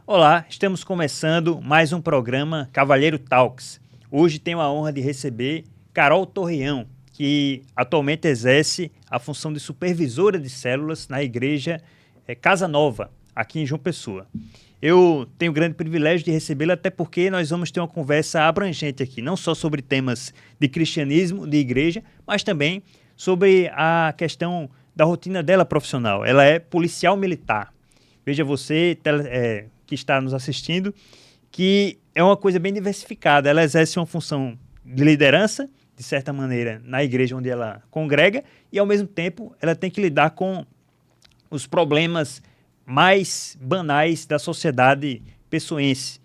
Olá, estamos começando mais um programa Cavalheiro Talks. Hoje tenho a honra de receber Carol Torreão, que atualmente exerce a função de supervisora de células na igreja Casa Nova, aqui em João Pessoa. Eu tenho o grande privilégio de recebê-la, até porque nós vamos ter uma conversa abrangente aqui, não só sobre temas de cristianismo, de igreja, mas também sobre a questão da rotina dela profissional. Ela é policial militar. Veja você, que está nos assistindo, que é uma coisa bem diversificada. Ela exerce uma função de liderança, de certa maneira, na igreja onde ela congrega, e ao mesmo tempo ela tem que lidar com os problemas mais banais da sociedade pessoense,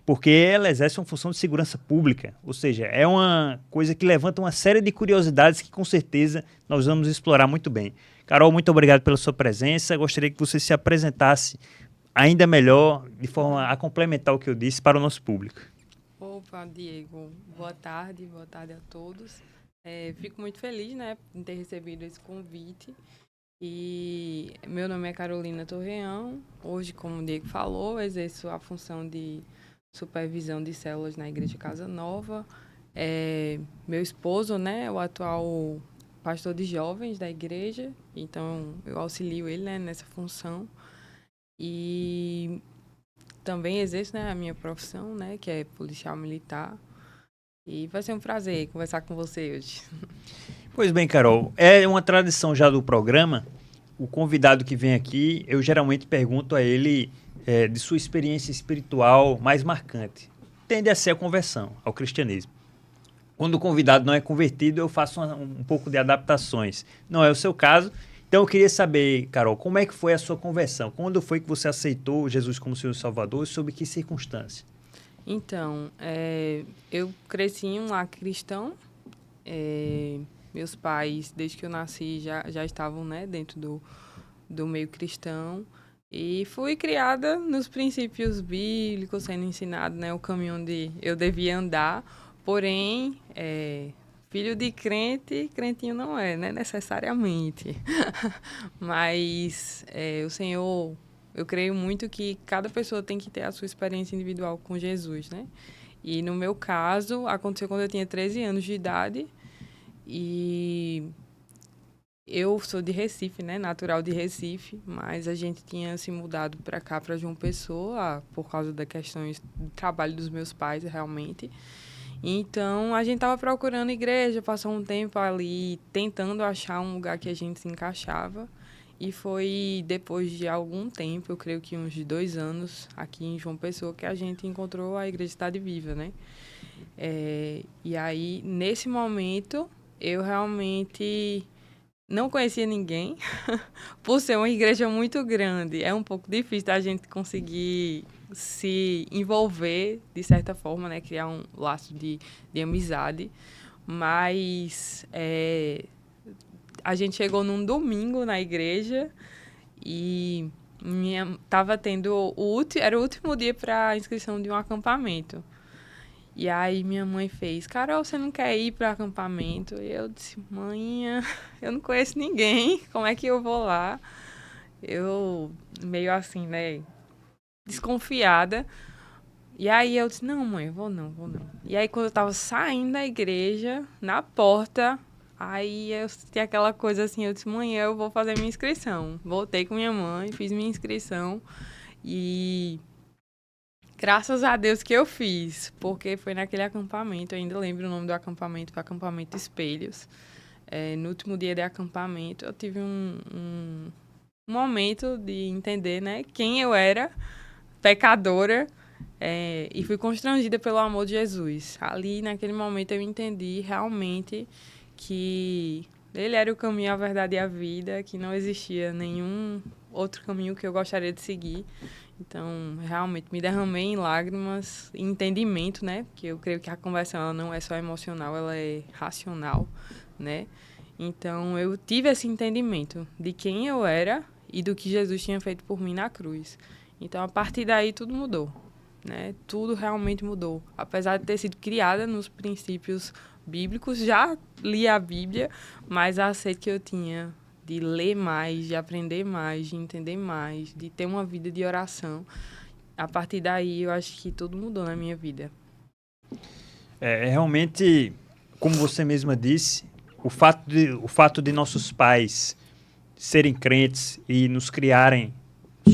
porque ela exerce uma função de segurança pública, ou seja, é uma coisa que levanta uma série de curiosidades que com certeza nós vamos explorar muito bem. Carol, muito obrigado pela sua presença. Gostaria que você se apresentasse ainda melhor, de forma a complementar o que eu disse para o nosso público. Opa, Diego, boa tarde a todos. Fico muito feliz, né, em ter recebido esse convite. E meu nome é Carolina Torreão. Hoje, como o Diego falou, exerço a função de supervisão de células na Igreja Casa Nova. Meu esposo, né, é o atual pastor de jovens da igreja, então eu auxilio ele, né, nessa função. E também exerço, né, a minha profissão, né, que é policial militar. E vai ser um prazer conversar com você hoje. Pois bem, Carol, é uma tradição já do programa. O convidado que vem aqui, eu geralmente pergunto a ele de sua experiência espiritual mais marcante. Tende a ser a conversão ao cristianismo. Quando o convidado não é convertido, eu faço um pouco de adaptações. Não é o seu caso. Então eu queria saber, Carol, como é que foi a sua conversão? Quando foi que você aceitou Jesus como Senhor e Salvador e sob que circunstância? Então, eu cresci em um lar cristão. Meus pais, desde que eu nasci, já estavam, né, dentro do meio cristão. E fui criada nos princípios bíblicos, sendo ensinado, né, o caminho onde eu devia andar. Porém, filho de crente, crentinho não é, né, necessariamente. Mas o Senhor, eu creio muito que cada pessoa tem que ter a sua experiência individual com Jesus, né? E no meu caso, aconteceu quando eu tinha 13 anos de idade. E eu sou de Recife, né? Natural de Recife, mas a gente tinha se mudado para cá, para João Pessoa, por causa das questões do trabalho dos meus pais, realmente. Então, a gente estava procurando igreja, passou um tempo ali tentando achar um lugar que a gente se encaixava. E foi depois de algum tempo, eu creio que uns 2 anos, aqui em João Pessoa, que a gente encontrou a Igreja Cidade Viva, né? E aí, nesse momento, eu realmente não conhecia ninguém. Por ser uma igreja muito grande, é um pouco difícil da gente conseguir se envolver, de certa forma, né? Criar um laço de amizade. Mas a gente chegou num domingo na igreja e tava tendo era o último dia para a inscrição de um acampamento. E aí minha mãe fez, Carol, você não quer ir para acampamento? E eu disse, mãe, eu não conheço ninguém, como é que eu vou lá? Eu meio assim, né, desconfiada. E aí eu disse, não, mãe, vou não, vou não. E aí quando eu tava saindo da igreja, na porta, aí eu tinha aquela coisa assim, eu disse, mãe, eu vou fazer minha inscrição. Voltei com minha mãe, fiz minha inscrição e graças a Deus que eu fiz, porque foi naquele acampamento, eu ainda lembro o nome do acampamento, foi Acampamento Espelhos. No último dia de acampamento, eu tive um momento de entender, né, quem eu era, pecadora, e fui constrangida pelo amor de Jesus. Ali, naquele momento, eu entendi realmente que ele era o caminho, a verdade e a vida, que não existia nenhum outro caminho que eu gostaria de seguir. Então, realmente, me derramei em lágrimas e entendimento, né? Porque eu creio que a conversão ela não é só emocional, ela é racional, né? Então, eu tive esse entendimento de quem eu era e do que Jesus tinha feito por mim na cruz. Então, a partir daí, tudo mudou, né? Tudo realmente mudou. Apesar de ter sido criada nos princípios bíblicos, já li a Bíblia, mas a sede que eu tinha de ler mais, de aprender mais, de entender mais, de ter uma vida de oração, a partir daí, eu acho que tudo mudou na minha vida. Realmente, como você mesma disse, o fato de nossos pais serem crentes e nos criarem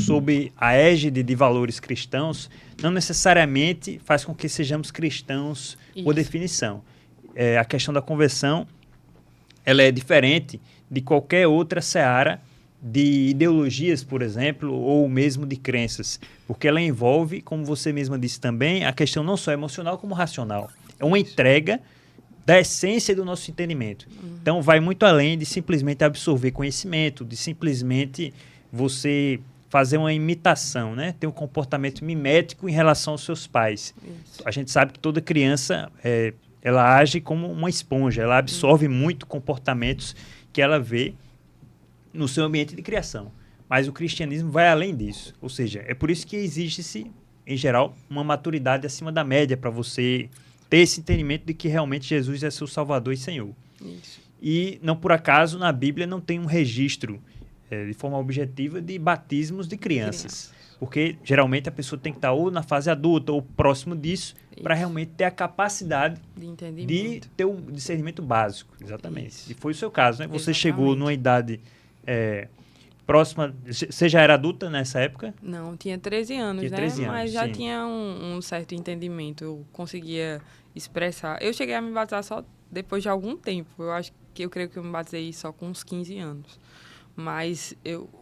sob a égide de valores cristãos, não necessariamente faz com que sejamos cristãos por Isso. definição. A questão da conversão, ela é diferente de qualquer outra seara de ideologias, por exemplo, ou mesmo de crenças, porque ela envolve, como você mesma disse também, a questão não só emocional como racional. É uma entrega da essência do nosso entendimento. Então, vai muito além de simplesmente absorver conhecimento, de simplesmente você fazer uma imitação, né? Ter um comportamento mimético em relação aos seus pais. Isso. A gente sabe que toda criança, ela age como uma esponja, ela absorve muito comportamentos que ela vê no seu ambiente de criação. Mas o cristianismo vai além disso. Ou seja, é por isso que existe-se, em geral, uma maturidade acima da média para você ter esse entendimento de que realmente Jesus é seu Salvador e Senhor. Isso. E, não por acaso, na Bíblia não tem um registro de forma objetiva de batismos de crianças. Porque, geralmente, a pessoa tem que estar ou na fase adulta ou próximo disso para realmente ter a capacidade de ter um discernimento básico. Exatamente. Isso. E foi o seu caso, né? Você chegou numa idade próxima... Você já era adulta nessa época? Não, tinha 13 anos, tinha né? 13 anos, mas já sim. tinha um certo entendimento. Eu conseguia expressar. Eu cheguei a me batizar só depois de algum tempo. Eu creio que eu me batizei só com uns 15 anos. Mas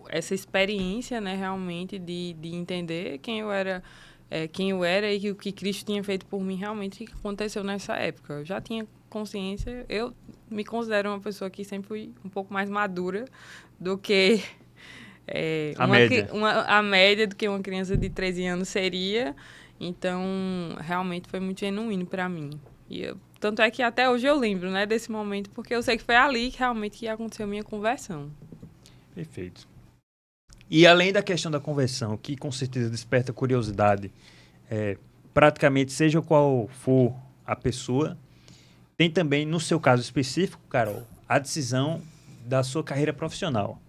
essa experiência, né, realmente, de entender quem eu era e o que Cristo tinha feito por mim, realmente aconteceu nessa época. Eu já tinha consciência. Eu me considero uma pessoa que sempre fui um pouco mais madura do que a média do que uma criança de 13 anos seria. Então, realmente foi muito genuíno para mim. Tanto é que até hoje eu lembro, né, desse momento, porque eu sei que foi ali que realmente aconteceu a minha conversão. Perfeito. E além da questão da conversão, que com certeza desperta curiosidade, praticamente seja qual for a pessoa, tem também, no seu caso específico, Carol, a decisão da sua carreira profissional.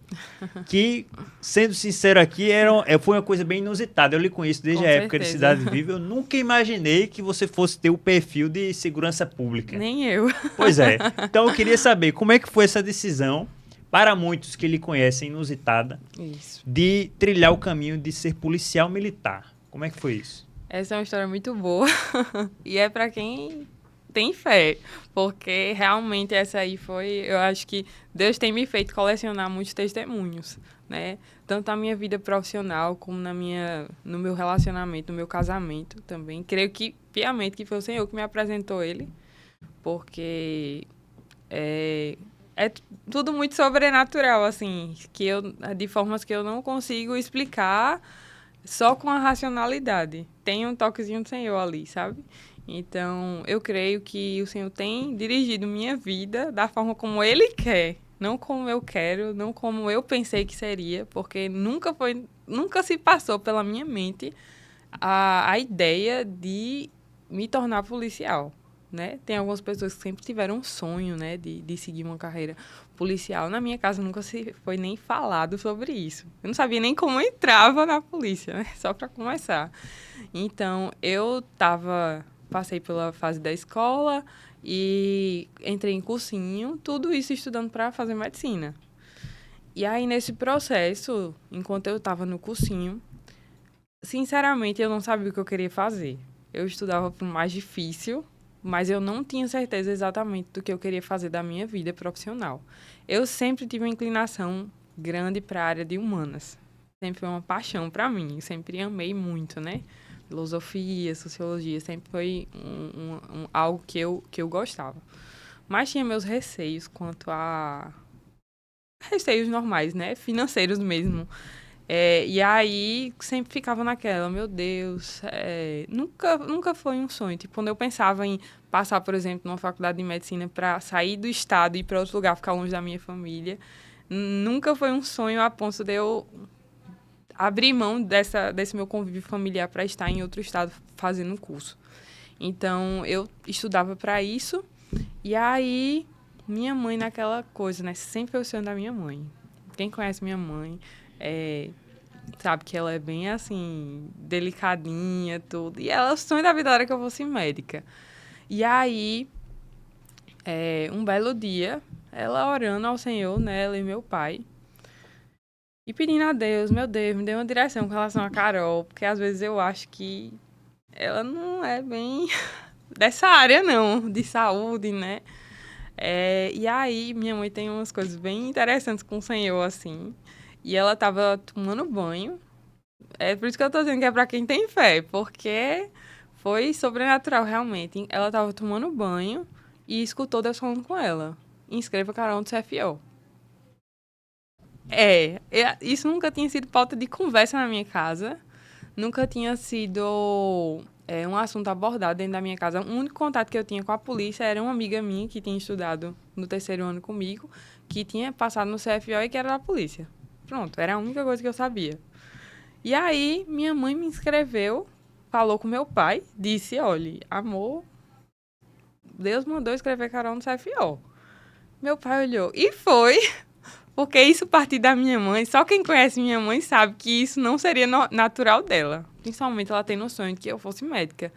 Que, sendo sincero aqui, foi uma coisa bem inusitada. Eu lhe conheço desde a época de Cidade Viva. Eu nunca imaginei que você fosse ter o perfil de segurança pública. Nem eu. Pois é. Então eu queria saber como é que foi essa decisão, para muitos que lhe conhecem, inusitada, de trilhar o caminho de ser policial militar. Como é que foi isso? Essa é uma história muito boa. E é para quem tem fé, porque realmente essa aí eu acho que Deus tem me feito colecionar muitos testemunhos, né? Tanto na minha vida profissional, como no meu relacionamento, no meu casamento também. Creio que, piamente, que foi o Senhor que me apresentou ele, porque é tudo muito sobrenatural, assim, de formas que eu não consigo explicar só com a racionalidade. Tem um toquezinho do Senhor ali, sabe? Então, eu creio que o Senhor tem dirigido minha vida da forma como Ele quer, não como eu quero, não como eu pensei que seria, porque nunca se passou pela minha mente a ideia de me tornar policial, né? Tem algumas pessoas que sempre tiveram um sonho, né, de seguir uma carreira policial. Na minha casa nunca se foi nem falado sobre isso. Eu não sabia nem como entrava na polícia, né? Só para começar. Então, passei pela fase da escola e entrei em cursinho, tudo isso estudando para fazer medicina. E aí, nesse processo, enquanto eu estava no cursinho, sinceramente, eu não sabia o que eu queria fazer. Eu estudava para o mais difícil, mas eu não tinha certeza exatamente do que eu queria fazer da minha vida profissional. Eu sempre tive uma inclinação grande para a área de humanas. Sempre foi uma paixão para mim, eu sempre amei muito, né? Filosofia, sociologia, sempre foi algo que eu gostava. Mas tinha meus receios quanto a... receios normais, né? Financeiros mesmo. E aí, sempre ficava naquela, meu Deus, nunca foi um sonho. Tipo, quando eu pensava em passar, por exemplo, numa faculdade de medicina para sair do estado e ir para outro lugar, ficar longe da minha família, nunca foi um sonho a ponto de eu abrir mão desse meu convívio familiar para estar em outro estado fazendo um curso. Então, eu estudava para isso. E aí, minha mãe naquela coisa, né? Sempre foi o sonho da minha mãe. Quem conhece minha mãe, sabe que ela é bem, assim, delicadinha, tudo. E ela, o sonho da vida era que eu fosse médica. E aí, um belo dia, ela orando ao Senhor, né, ela e meu pai, e pedindo a Deus, meu Deus, me dê uma direção com relação a Carol, porque às vezes eu acho que ela não é bem dessa área, não, de saúde, né? E aí, minha mãe tem umas coisas bem interessantes com o Senhor, assim. E ela tava tomando banho. É por isso que eu tô dizendo que é pra quem tem fé, porque foi sobrenatural, realmente. Ela tava tomando banho e escutou Deus falando com ela. Inscreva Carol no CFO. Isso nunca tinha sido pauta de conversa na minha casa. Nunca tinha sido um assunto abordado dentro da minha casa. O único contato que eu tinha com a polícia era uma amiga minha que tinha estudado no 3º ano comigo, que tinha passado no CFO e que era da polícia. Pronto, era a única coisa que eu sabia. E aí, minha mãe me inscreveu, falou com meu pai, disse, olha, amor, Deus mandou escrever Carol no CFO. Meu pai olhou e foi, porque isso partiu da minha mãe. Só quem conhece minha mãe sabe que isso não seria natural dela. Principalmente ela tem noção de que eu fosse médica.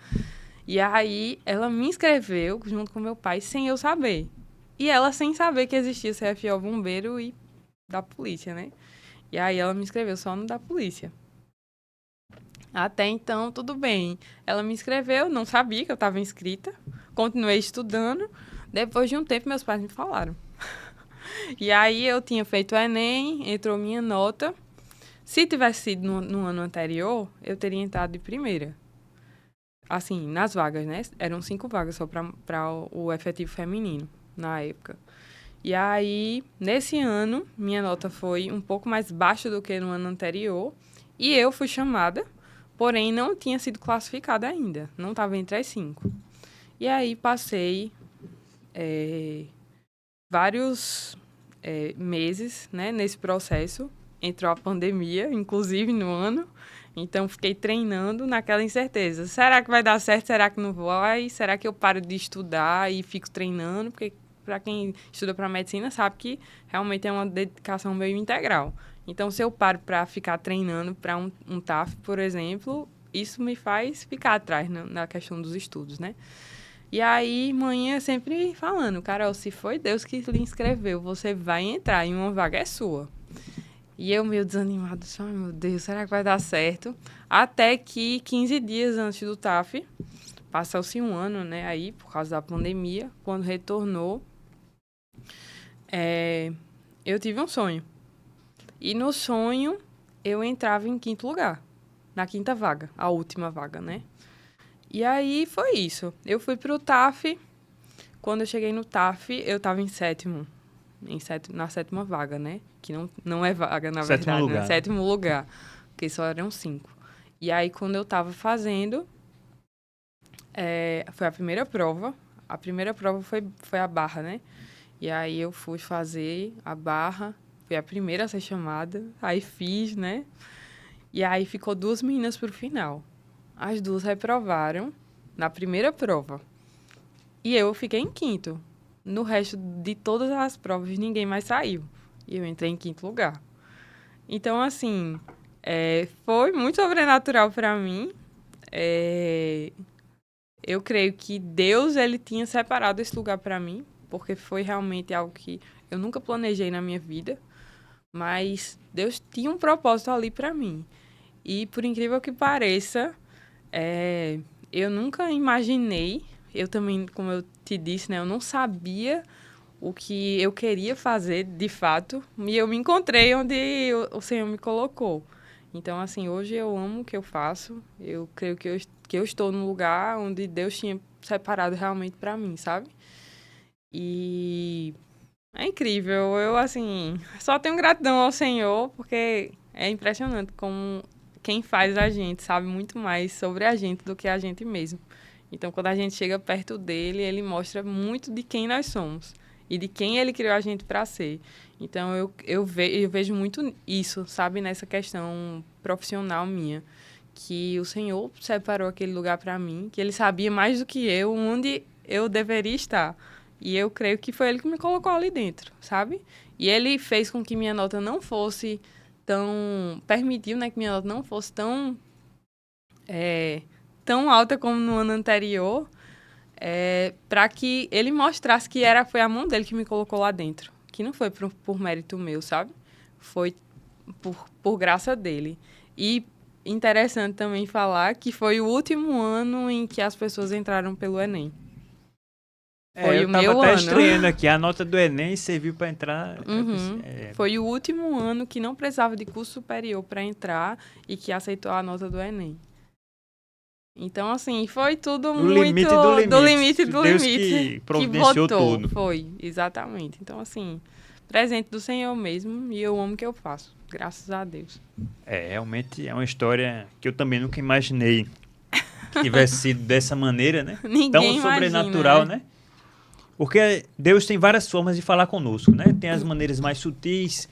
E aí, ela me inscreveu junto com meu pai, sem eu saber. E ela sem saber que existia CFO bombeiro e da polícia, né? E aí, ela me inscreveu só no da polícia. Até então, tudo bem. Ela me inscreveu, não sabia que eu estava inscrita. Continuei estudando. Depois de um tempo, meus pais me falaram. E aí, eu tinha feito o Enem, entrou minha nota. Se tivesse sido no ano anterior, eu teria entrado de primeira. Assim, nas vagas, né? Eram 5 vagas só para o efetivo feminino, na época. E aí, nesse ano, minha nota foi um pouco mais baixa do que no ano anterior. E eu fui chamada, porém não tinha sido classificada ainda. Não estava entre as 5. E aí, passei vários meses, né, nesse processo. Entrou a pandemia, inclusive, no ano. Então, fiquei treinando naquela incerteza. Será que vai dar certo? Será que não vai? Será que eu paro de estudar e fico treinando? Porque, para quem estuda para medicina, sabe que realmente é uma dedicação meio integral. Então, se eu paro para ficar treinando para um TAF, por exemplo, isso me faz ficar atrás na questão dos estudos, né? E aí, mãe sempre falando, Carol, se foi Deus que lhe inscreveu, você vai entrar e uma vaga é sua. E eu meio desanimada, ai meu Deus, será que vai dar certo? Até que 15 dias antes do TAF, passou-se um ano, né, aí, por causa da pandemia, quando retornou, eu tive um sonho. E no sonho, eu entrava em 5º lugar, na 5ª vaga, a última vaga, né? E aí, foi isso. Eu fui pro TAF, quando eu cheguei no TAF, eu estava em 7º. Na 7ª vaga, né? Que não é vaga, na verdade, Lugar. né? 7º lugar, porque só eram 5. E aí, quando eu tava fazendo, foi a primeira prova. A primeira prova foi a barra, né? E aí, eu fui fazer a barra, fui a primeira a ser chamada, aí fiz, né? E aí, ficou 2 meninas pro final. As 2 reprovaram na primeira prova. E eu fiquei em 5º. No resto de todas as provas, ninguém mais saiu. E eu entrei em 5º lugar. Então, assim, foi muito sobrenatural para mim. Eu creio que Deus, ele tinha separado esse lugar para mim, porque foi realmente algo que eu nunca planejei na minha vida. Mas Deus tinha um propósito ali para mim. E, por incrível que pareça, eu nunca imaginei. Eu também, como eu te disse, né, eu não sabia o que eu queria fazer, de fato. E eu me encontrei onde o Senhor me colocou. Então, assim, hoje eu amo o que eu faço. Eu creio que eu estou num lugar onde Deus tinha separado realmente para mim, sabe? E é incrível. Eu, assim, só tenho gratidão ao Senhor, porque é impressionante como quem faz a gente sabe muito mais sobre a gente do que a gente mesmo. Então, quando a gente chega perto dele, ele mostra muito de quem nós somos e de quem ele criou a gente para ser. Então, eu vejo muito isso, sabe, nessa questão profissional minha, que o Senhor separou aquele lugar para mim, que ele sabia mais do que eu onde eu deveria estar. E eu creio que foi ele que me colocou ali dentro, sabe? E ele fez com que minha nota não fosse permitiu, né, que minha nota não fosse tão alta como no ano anterior, para que ele mostrasse que foi a mão dele que me colocou lá dentro. Que não foi por mérito meu, sabe? Foi por graça dele. E interessante também falar que foi o último ano em que as pessoas entraram pelo Enem. Foi Eu o tava meu até ano. estranhando aqui, a nota do Enem serviu para entrar. Uhum. Foi o último ano que não precisava de curso superior para entrar e que aceitou a nota do Enem. Então, assim, foi tudo No muito limite do limite. do limite do Deus limite que que providenciou botou. tudo. Foi, exatamente. Então, assim, presente do Senhor mesmo e eu amo o que eu faço. Graças a Deus. Realmente é uma história que eu também nunca imaginei que tivesse sido dessa maneira, né? Ninguém Tão sobrenatural, imagina, né? Porque Deus tem várias formas de falar conosco, né? Tem as maneiras mais sutis,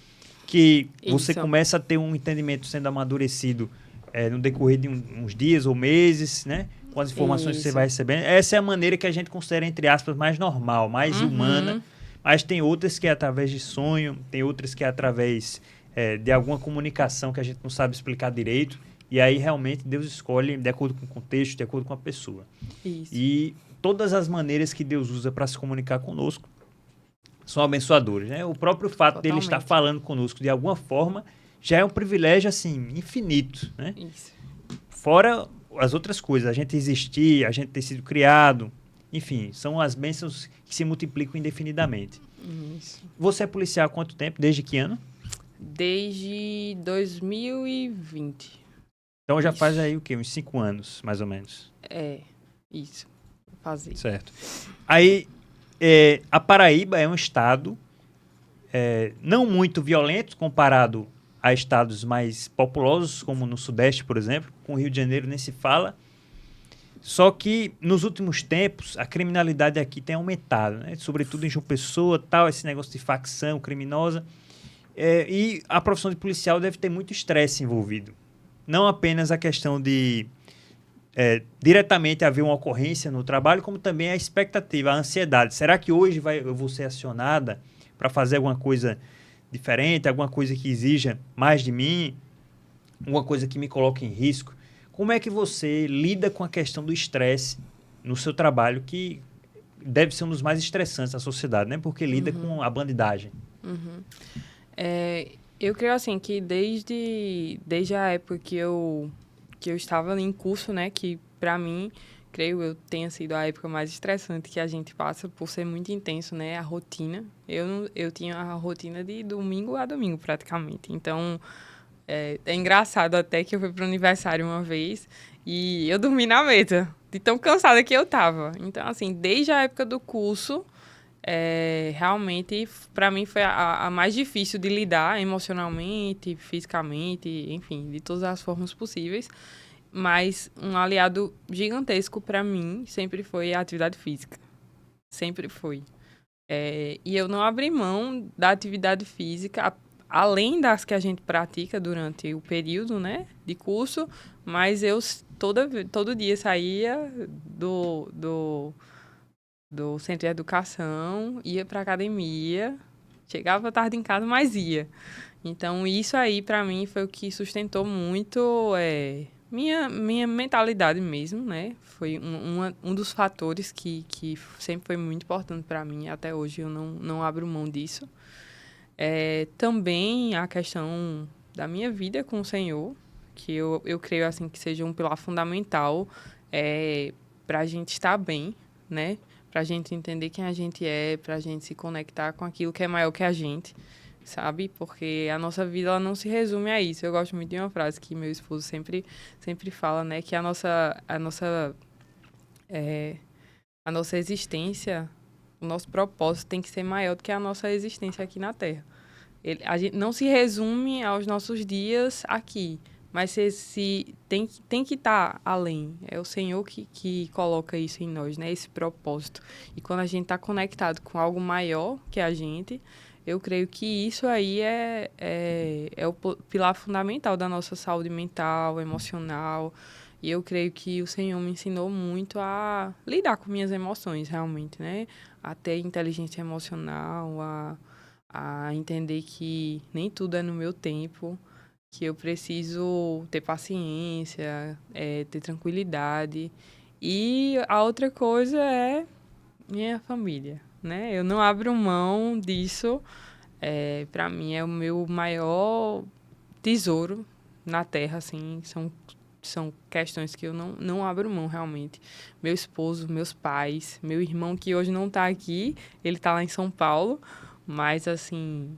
que você Isso. começa a ter um entendimento sendo amadurecido no decorrer de uns dias ou meses, né? Com as informações que você Isso. vai recebendo. Essa é a maneira que a gente considera, entre aspas, mais normal, mais humana. Mas tem outras que é através de sonho, tem outras que é através de alguma comunicação que a gente não sabe explicar direito. E aí, realmente, Deus escolhe de acordo com o contexto, de acordo com a pessoa. Isso. E todas as maneiras que Deus usa para se comunicar conosco são abençoadoras, né? O próprio fato dele estar falando conosco de alguma forma já é um privilégio, assim, infinito, né? Isso. Fora as outras coisas, a gente existir, a gente ter sido criado, enfim, são as bênçãos que se multiplicam indefinidamente. Isso. Você é policial há quanto tempo? Desde que ano? Desde 2020. Então já Isso. faz aí o quê? Uns 5 anos, mais ou menos. Isso. Fazer. Certo. Aí, a Paraíba é um estado não muito violento comparado a estados mais populosos, como no Sudeste, por exemplo. Com o Rio de Janeiro nem se fala. Só que, nos últimos tempos, a criminalidade aqui tem aumentado, né? Sobretudo em João Pessoa, tal, esse negócio de facção criminosa. E a profissão de policial deve ter muito estresse envolvido. Não apenas a questão de diretamente haver uma ocorrência no trabalho, como também a expectativa, a ansiedade. Será que hoje eu vou ser acionada para fazer alguma coisa diferente, alguma coisa que exija mais de mim, alguma coisa que me coloque em risco? Como é que você lida com a questão do estresse no seu trabalho, que deve ser um dos mais estressantes da sociedade, né? Porque lida com a bandidagem. Eu creio assim que desde a época que eu estava em curso, né, que para mim, creio eu, tenha sido a época mais estressante que a gente passa por ser muito intenso, né, a rotina. Eu tinha a rotina de domingo a domingo praticamente. Então, é engraçado até que eu fui para o aniversário uma vez e eu dormi na mesa, de tão cansada que eu tava. Então, assim, desde a época do curso, realmente, para mim, foi a mais difícil de lidar emocionalmente, fisicamente, enfim, de todas as formas possíveis. Mas um aliado gigantesco para mim sempre foi a atividade física. Sempre foi. E eu não abri mão da atividade física, além das que a gente pratica durante o período, né, de curso, mas eu todo dia saía do centro de educação, ia para academia, chegava tarde em casa, mas ia. Então, isso aí, para mim, foi o que sustentou muito minha mentalidade mesmo, né? Foi um dos fatores que sempre foi muito importante para mim. Até hoje eu não abro mão disso. Também a questão da minha vida com o Senhor, que eu creio assim que seja um pilar fundamental para a gente estar bem, né? Para a gente entender quem a gente é, para a gente se conectar com aquilo que é maior que a gente, sabe? Porque a nossa vida ela não se resume a isso. Eu gosto muito de uma frase que meu esposo sempre fala, né? Que a nossa existência, o nosso propósito tem que ser maior do que a nossa existência aqui na Terra. A gente não se resume aos nossos dias aqui, mas tem que estar além. É o Senhor que coloca isso em nós, né? Esse propósito. E quando a gente está conectado com algo maior que a gente, eu creio que isso aí é o pilar fundamental da nossa saúde mental, emocional. E eu creio que o Senhor me ensinou muito a lidar com minhas emoções, realmente, né? A ter inteligência emocional, a entender que nem tudo é no meu tempo, que eu preciso ter paciência, ter tranquilidade. E a outra coisa é minha família, né? Eu não abro mão disso. Para mim é o meu maior tesouro na Terra, assim. São questões que eu não abro mão, realmente. Meu esposo, meus pais, meu irmão, que hoje não está aqui, ele está lá em São Paulo, mas, assim,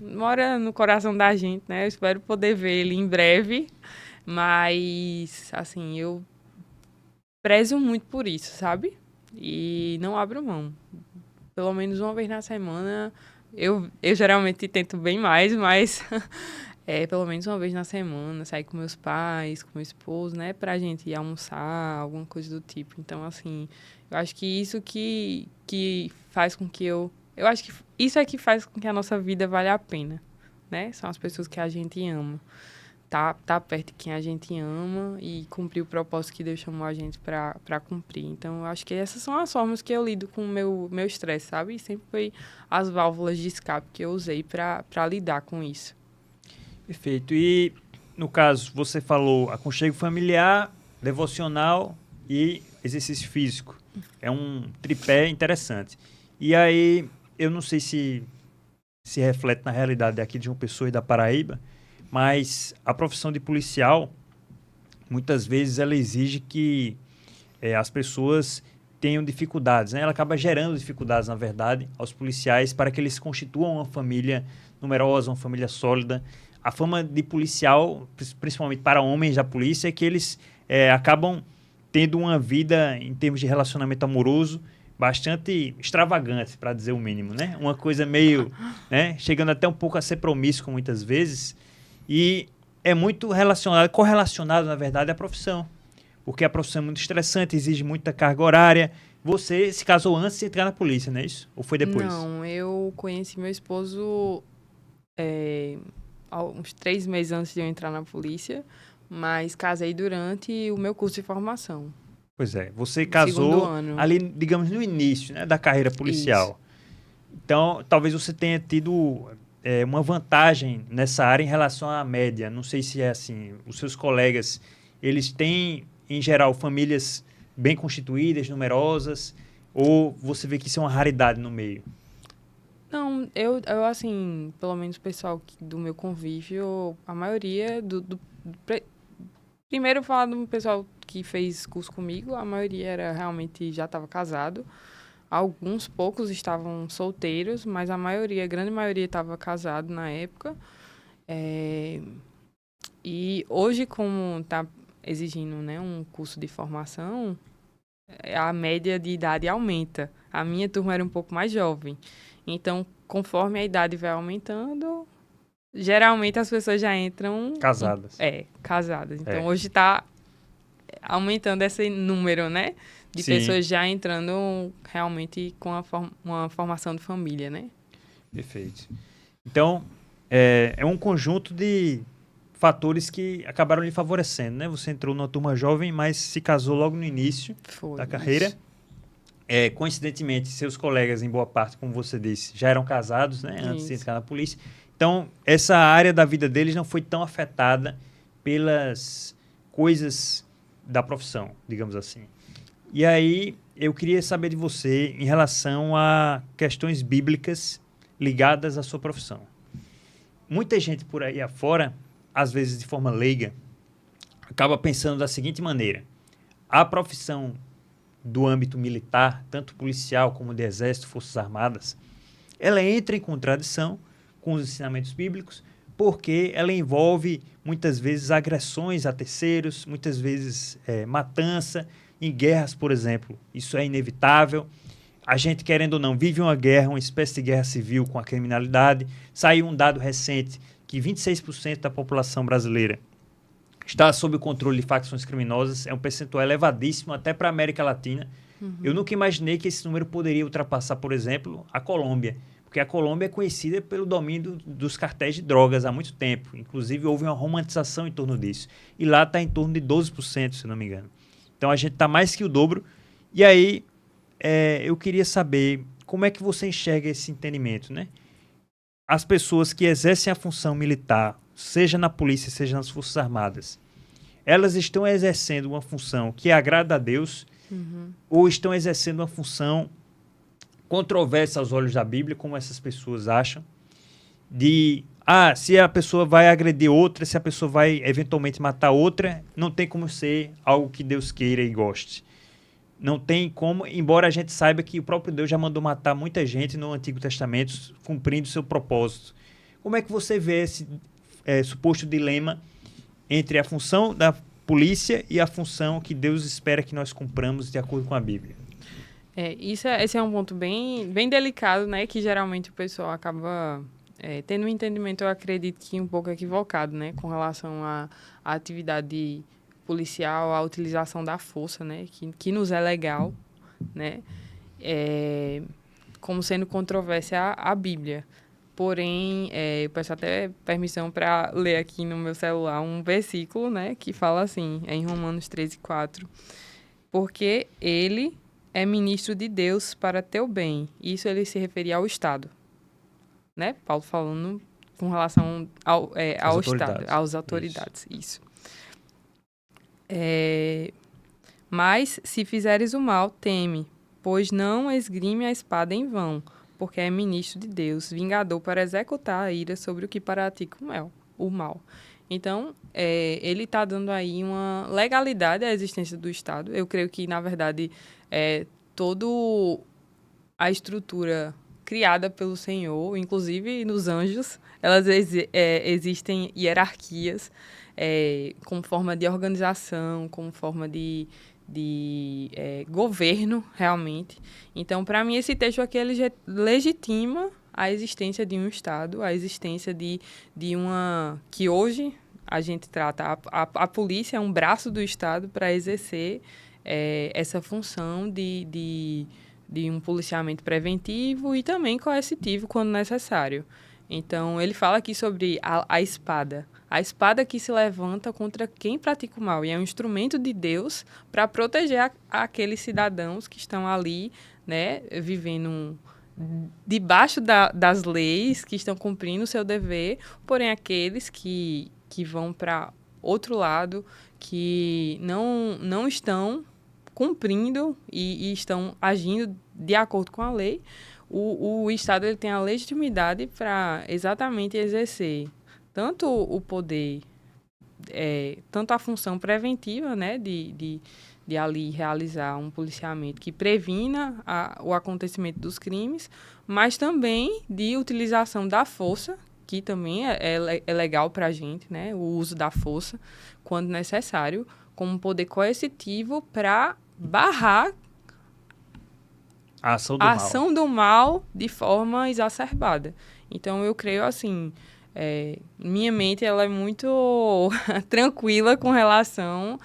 mora no coração da gente, né? Eu espero poder ver ele em breve, mas, assim, eu prezo muito por isso, sabe? E não abro mão. Pelo menos uma vez na semana, eu geralmente tento bem mais, mas pelo menos uma vez na semana, sair com meus pais, com meu esposo, né? Pra gente ir almoçar, alguma coisa do tipo. Então, assim, eu acho que isso que faz com que eu acho que isso é que faz com que a nossa vida valha a pena, né? São as pessoas que a gente ama. Tá perto de quem a gente ama e cumprir o propósito que Deus chamou a gente para cumprir. Então, eu acho que essas são as formas que eu lido com o meu estresse, sabe? E sempre foi as válvulas de escape que eu usei para lidar com isso. Perfeito. E, no caso, você falou aconchego familiar, devocional e exercício físico. É um tripé interessante. E aí, eu não sei se reflete na realidade aqui de uma pessoa e da Paraíba, mas a profissão de policial, muitas vezes, ela exige que as pessoas tenham dificuldades, né? Ela acaba gerando dificuldades, na verdade, aos policiais para que eles constituam uma família numerosa, uma família sólida. A fama de policial, principalmente para homens da polícia, é que eles acabam tendo uma vida, em termos de relacionamento amoroso, bastante extravagante, para dizer o mínimo, né? Uma coisa meio, né? Chegando até um pouco a ser promíscuo muitas vezes. E é muito correlacionado, na verdade, à profissão. Porque a profissão é muito estressante, exige muita carga horária. Você se casou antes de entrar na polícia, não é isso? Ou foi depois? Não, eu conheci meu esposo uns 3 meses antes de eu entrar na polícia, mas casei durante o meu curso de formação. Pois é, você No segundo casou ano. ali, digamos, no início, né, da carreira policial. Isso. Então, talvez você tenha tido uma vantagem nessa área em relação à média. Não sei se é assim. Os seus colegas, eles têm, em geral, famílias bem constituídas, numerosas, ou você vê que isso é uma raridade no meio? Não, eu assim, pelo menos o pessoal do meu convívio, a maioria primeiro falar do pessoal que fez curso comigo, a maioria era realmente já estava casado. Alguns poucos estavam solteiros, mas a maioria, a grande maioria estava casado na época. E hoje, como está exigindo, né, um curso de formação, a média de idade aumenta. A minha turma era um pouco mais jovem. Então, conforme a idade vai aumentando, geralmente as pessoas já entram... Casadas. Casadas. Então, É. hoje está aumentando esse número, né? De Sim. pessoas já entrando realmente com uma formação de família, né? Perfeito. Então, é um conjunto de fatores que acabaram lhe favorecendo, né? Você entrou numa turma jovem, mas se casou logo no início da carreira. Isso. Coincidentemente, seus colegas, em boa parte, como você disse, já eram casados, né? Antes de Isso. entrar na polícia. Então, essa área da vida deles não foi tão afetada pelas coisas da profissão, digamos assim. E aí, eu queria saber de você em relação a questões bíblicas ligadas à sua profissão. Muita gente por aí afora, às vezes de forma leiga, acaba pensando da seguinte maneira: a profissão do âmbito militar, tanto policial como de exército, forças armadas, ela entra em contradição com os ensinamentos bíblicos, porque ela envolve muitas vezes agressões a terceiros, muitas vezes matança, em guerras, por exemplo. Isso é inevitável. A gente, querendo ou não, vive uma guerra, uma espécie de guerra civil com a criminalidade. Saiu um dado recente que 26% da população brasileira está sob o controle de facções criminosas. É um percentual elevadíssimo até para a América Latina. Uhum. Eu nunca imaginei que esse número poderia ultrapassar, por exemplo, a Colômbia, porque a Colômbia é conhecida pelo domínio dos cartéis de drogas há muito tempo. Inclusive, houve uma romantização em torno disso. E lá está em torno de 12%, se não me engano. Então, a gente está mais que o dobro. E aí, eu queria saber como é que você enxerga esse entendimento, né? As pessoas que exercem a função militar seja na polícia, seja nas Forças Armadas, elas estão exercendo uma função que agrada a Deus ou estão exercendo uma função controversa aos olhos da Bíblia, como essas pessoas acham, se a pessoa vai agredir outra, se a pessoa vai eventualmente matar outra, não tem como ser algo que Deus queira e goste. Não tem como, embora a gente saiba que o próprio Deus já mandou matar muita gente no Antigo Testamento, cumprindo seu propósito. Como é que você vê esse suposto dilema entre a função da polícia e a função que Deus espera que nós cumpramos de acordo com a Bíblia? Esse é um ponto bem, bem delicado, né? Que geralmente o pessoal acaba tendo um entendimento, eu acredito que um pouco equivocado, né? Com relação à atividade policial, à utilização da força, né? Que nos é legal, né? Como sendo controvérsia à Bíblia. Porém, eu peço até permissão para ler aqui no meu celular um versículo, né? Que fala assim, em Romanos 13:4. Porque ele é ministro de Deus para teu bem. Isso ele se referia ao Estado. Né? Paulo falando com relação ao Estado, às autoridades. Isso. Mas, se fizeres o mal, teme, pois não esgrime a espada em vão, porque é ministro de Deus, vingador para executar a ira sobre o que pratica o mal. Então, ele está dando aí uma legalidade à existência do Estado. Eu creio que, na verdade, toda a estrutura criada pelo Senhor, inclusive nos anjos, elas existem hierarquias como forma de organização, como forma de governo, realmente. Então, para mim, esse texto aqui ele legitima a existência de um Estado, a existência de uma... que hoje a gente trata... A polícia é um braço do Estado para exercer essa função de um policiamento preventivo e também coercitivo, quando necessário. Então, ele fala aqui sobre a espada. A espada que se levanta contra quem pratica o mal. E é um instrumento de Deus para proteger aqueles cidadãos que estão ali, né, vivendo debaixo das leis, que estão cumprindo o seu dever, porém aqueles que vão para outro lado, que não estão cumprindo e estão agindo de acordo com a lei, o Estado ele tem a legitimidade para exatamente exercer tanto o poder, tanto a função preventiva, né, de ali realizar um policiamento que previna o acontecimento dos crimes, mas também de utilização da força, que também é legal para a gente, né, o uso da força, quando necessário, como poder coercitivo para barrar a ação do mal de forma exacerbada. Então, eu creio assim, minha mente ela é muito tranquila com relação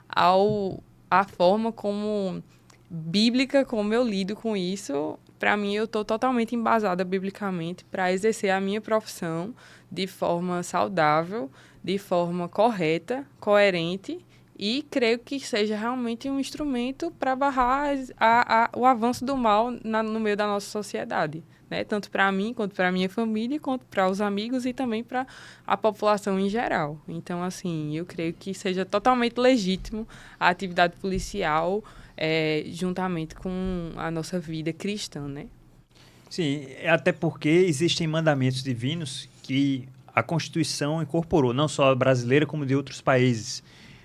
à forma como bíblica, como eu lido com isso. Para mim, eu estou totalmente embasada biblicamente para exercer a minha profissão de forma saudável, de forma correta, coerente, e creio que seja realmente um instrumento para barrar o avanço do mal no meio da nossa sociedade, né? Tanto para mim, quanto para a minha família, quanto para os amigos e também para a população em geral. Então, assim, eu creio que seja totalmente legítimo a atividade policial juntamente com a nossa vida cristã, né? Sim, até porque existem mandamentos divinos que a Constituição incorporou, não só a brasileira, como de outros países.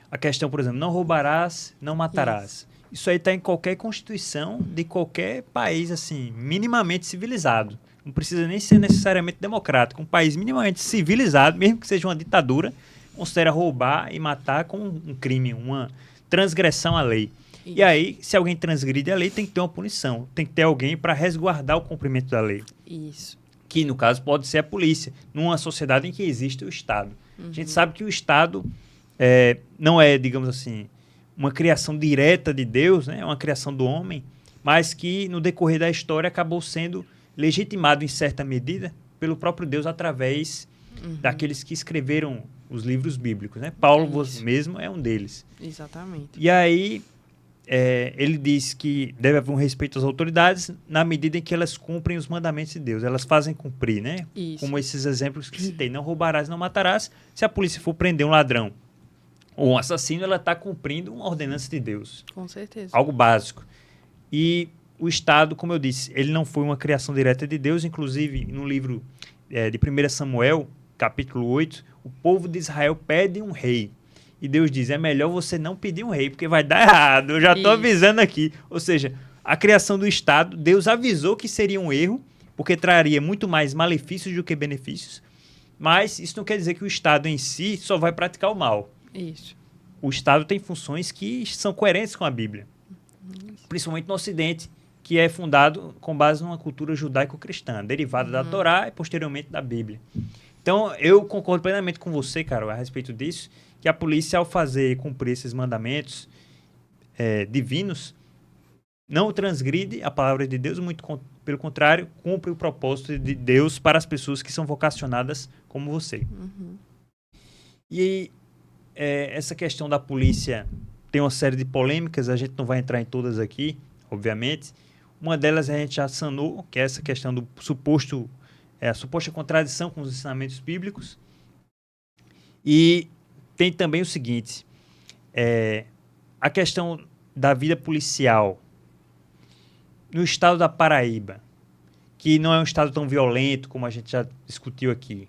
A questão, por exemplo, não roubarás, não matarás. Isso aí está em qualquer Constituição de qualquer país, assim, minimamente civilizado. Não precisa nem ser necessariamente democrático. Um país minimamente civilizado, mesmo que seja uma ditadura, considera roubar e matar como um crime, uma transgressão à lei. Isso. E aí, se alguém transgride a lei, tem que ter uma punição. Tem que ter alguém para resguardar o cumprimento da lei. Isso. Que, no caso, pode ser a polícia, numa sociedade em que existe o Estado. A gente sabe que o Estado não é, digamos assim, uma criação direta de Deus, né? É uma criação do homem, mas que, no decorrer da história, acabou sendo legitimado, em certa medida, pelo próprio Deus através daqueles que escreveram os livros bíblicos, né? Paulo mesmo é um deles. Exatamente. E aí, ele diz que deve haver um respeito às autoridades na medida em que elas cumprem os mandamentos de Deus. Elas fazem cumprir, né? Isso. Como esses exemplos que citei. Não roubarás, não matarás. Se a polícia for prender um ladrão ou um assassino, ela está cumprindo uma ordenança de Deus. Com certeza. Algo básico. E o Estado, como eu disse, ele não foi uma criação direta de Deus. Inclusive, no livro de 1 Samuel, capítulo 8, o povo de Israel pede um rei. E Deus diz, é melhor você não pedir um rei, porque vai dar errado. Eu já estou avisando aqui. Ou seja, a criação do Estado, Deus avisou que seria um erro, porque traria muito mais malefícios do que benefícios. Mas isso não quer dizer que o Estado em si só vai praticar o mal. Isso. O Estado tem funções que são coerentes com a Bíblia. Principalmente no Ocidente, que é fundado com base numa cultura judaico-cristã, derivada da Torá e posteriormente da Bíblia. Então, eu concordo plenamente com você, Carol, a respeito disso, que a polícia, ao fazer cumprir esses mandamentos divinos, não transgride a palavra de Deus, muito pelo contrário, cumpre o propósito de Deus para as pessoas que são vocacionadas como você. E essa questão da polícia tem uma série de polêmicas, a gente não vai entrar em todas aqui, obviamente. Uma delas a gente já sanou, que é essa questão do a suposta contradição com os ensinamentos bíblicos. E tem também o seguinte, a questão da vida policial no estado da Paraíba, que não é um estado tão violento como a gente já discutiu aqui.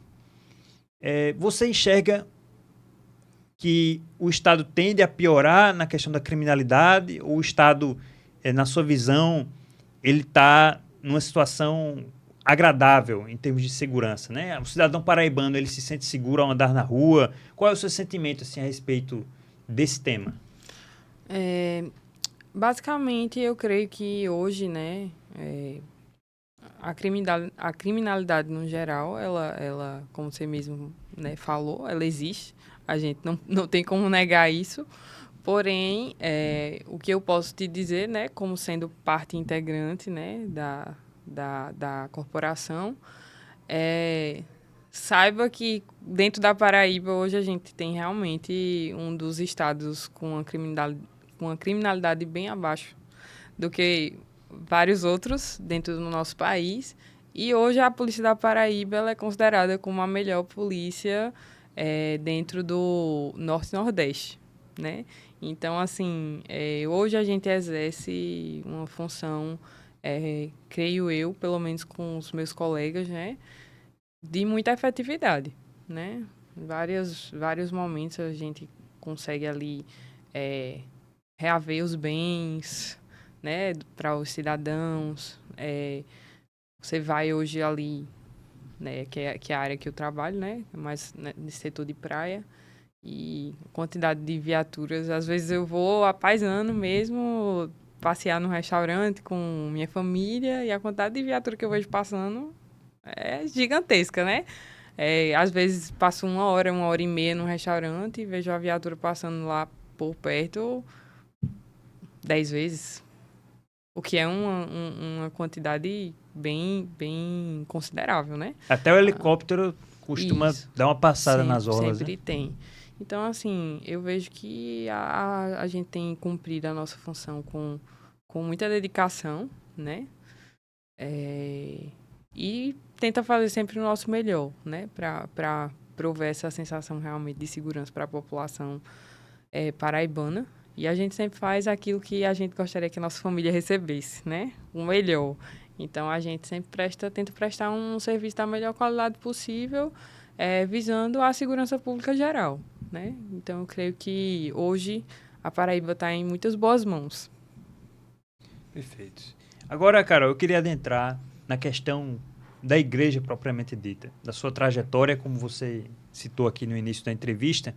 Você enxerga que o estado tende a piorar na questão da criminalidade, ou o estado, na sua visão, ele está numa situação agradável em termos de segurança, né? O cidadão paraibano, ele se sente seguro ao andar na rua? Qual é o seu sentimento assim, a respeito desse tema? Basicamente, eu creio que hoje, né, a criminalidade no geral, ela como você mesmo, né, falou, ela existe. A gente não tem como negar isso. Porém, o que eu posso te dizer, né, como sendo parte integrante, né, da corporação, saiba que dentro da Paraíba hoje a gente tem realmente um dos estados com uma criminalidade bem abaixo do que vários outros dentro do nosso país. E hoje a polícia da Paraíba ela é considerada como a melhor polícia dentro do Norte-Nordeste, né? Então, assim, hoje a gente exerce uma função, creio eu, pelo menos com os meus colegas, né, de muita efetividade, né? Vários momentos a gente consegue ali reaver os bens, né, para os cidadãos. Você vai hoje ali, né, que é a área que eu trabalho, né, mais nesse setor de praia, e quantidade de viaturas. Às vezes eu vou apaisando mesmo, passear no restaurante com minha família, e a quantidade de viatura que eu vejo passando é gigantesca, né? Às vezes passo 1 hora e meia no restaurante e vejo a viatura passando lá por perto 10 vezes. O que é uma quantidade bem considerável, né? Até o helicóptero costuma dar uma passada nas orlas, sempre né? tem. Então, assim, eu vejo que a gente tem cumprido a nossa função com muita dedicação, né? E tenta fazer sempre o nosso melhor, né? Para prover essa sensação realmente de segurança para a população paraibana. E a gente sempre faz aquilo que a gente gostaria que a nossa família recebesse, né? O melhor. Então, a gente sempre tenta prestar um serviço da melhor qualidade possível, visando a segurança pública geral, né? Então, eu creio que hoje a Paraíba está em muitas boas mãos. Perfeito. Agora, Carol, eu queria adentrar na questão da igreja propriamente dita, da sua trajetória, como você citou aqui no início da entrevista.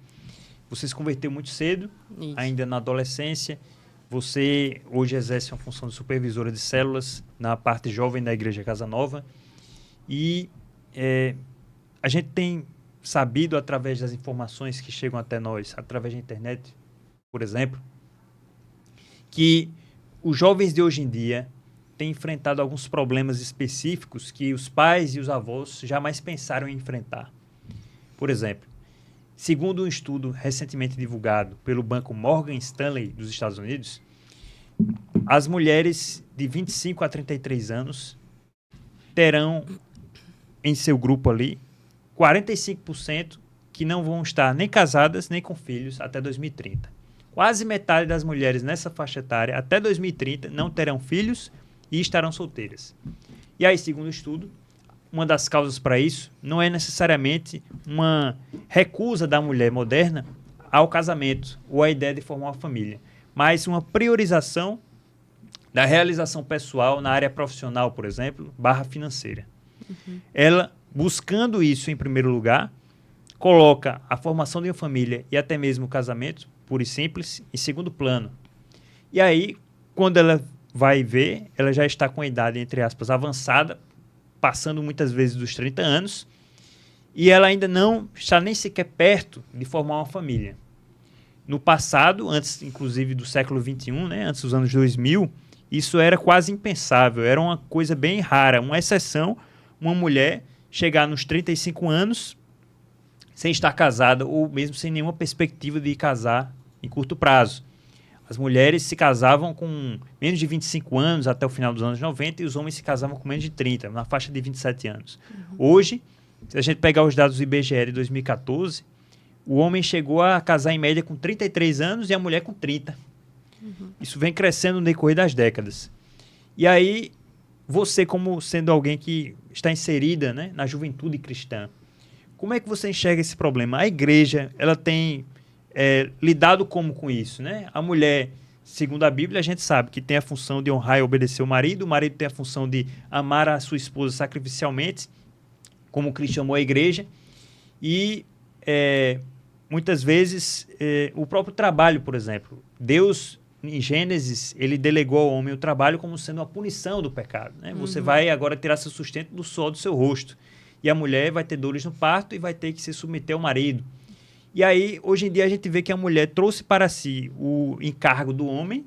Você se converteu muito cedo, Isso. ainda na adolescência. Você hoje exerce uma função de supervisora de células na parte jovem da Igreja Casa Nova. E a gente tem sabido, através das informações que chegam até nós, através da internet, por exemplo, que os jovens de hoje em dia têm enfrentado alguns problemas específicos que os pais e os avós jamais pensaram em enfrentar. Por exemplo, segundo um estudo recentemente divulgado pelo banco Morgan Stanley dos Estados Unidos, as mulheres de 25 a 33 anos terão em seu grupo ali 45% que não vão estar nem casadas nem com filhos até 2030. Quase metade das mulheres nessa faixa etária até 2030 não terão filhos e estarão solteiras. E aí, segundo o estudo, uma das causas para isso não é necessariamente uma recusa da mulher moderna ao casamento ou à ideia de formar uma família, mas uma priorização da realização pessoal na área profissional, por exemplo, / financeira. Ela, buscando isso em primeiro lugar, coloca a formação de uma família e até mesmo o casamento, puro e simples, em segundo plano. E aí, quando ela vai ver, ela já está com a idade, entre aspas, avançada, passando muitas vezes dos 30 anos, e ela ainda não está nem sequer perto de formar uma família. No passado, antes inclusive do século XXI, né, antes dos anos 2000, isso era quase impensável, era uma coisa bem rara, uma exceção, uma mulher chegar nos 35 anos sem estar casada ou mesmo sem nenhuma perspectiva de casar em curto prazo. As mulheres se casavam com menos de 25 anos até o final dos anos 90 e os homens se casavam com menos de 30, na faixa de 27 anos. Hoje, se a gente pegar os dados do IBGE de 2014, o homem chegou a casar em média com 33 anos e a mulher com 30. Isso vem crescendo no decorrer das décadas. E aí, você como sendo alguém que está inserida, né, na juventude cristã, como é que você enxerga esse problema? A igreja, ela tem lidado como com isso, né? A mulher, segundo a Bíblia, a gente sabe que tem a função de honrar e obedecer o marido tem a função de amar a sua esposa sacrificialmente, como Cristo chamou a igreja, e muitas vezes o próprio trabalho, por exemplo. Deus, em Gênesis, ele delegou ao homem o trabalho como sendo uma punição do pecado, né? Você vai agora tirar seu sustento do suor do seu rosto. E a mulher vai ter dores no parto e vai ter que se submeter ao marido. E aí, hoje em dia, a gente vê que a mulher trouxe para si o encargo do homem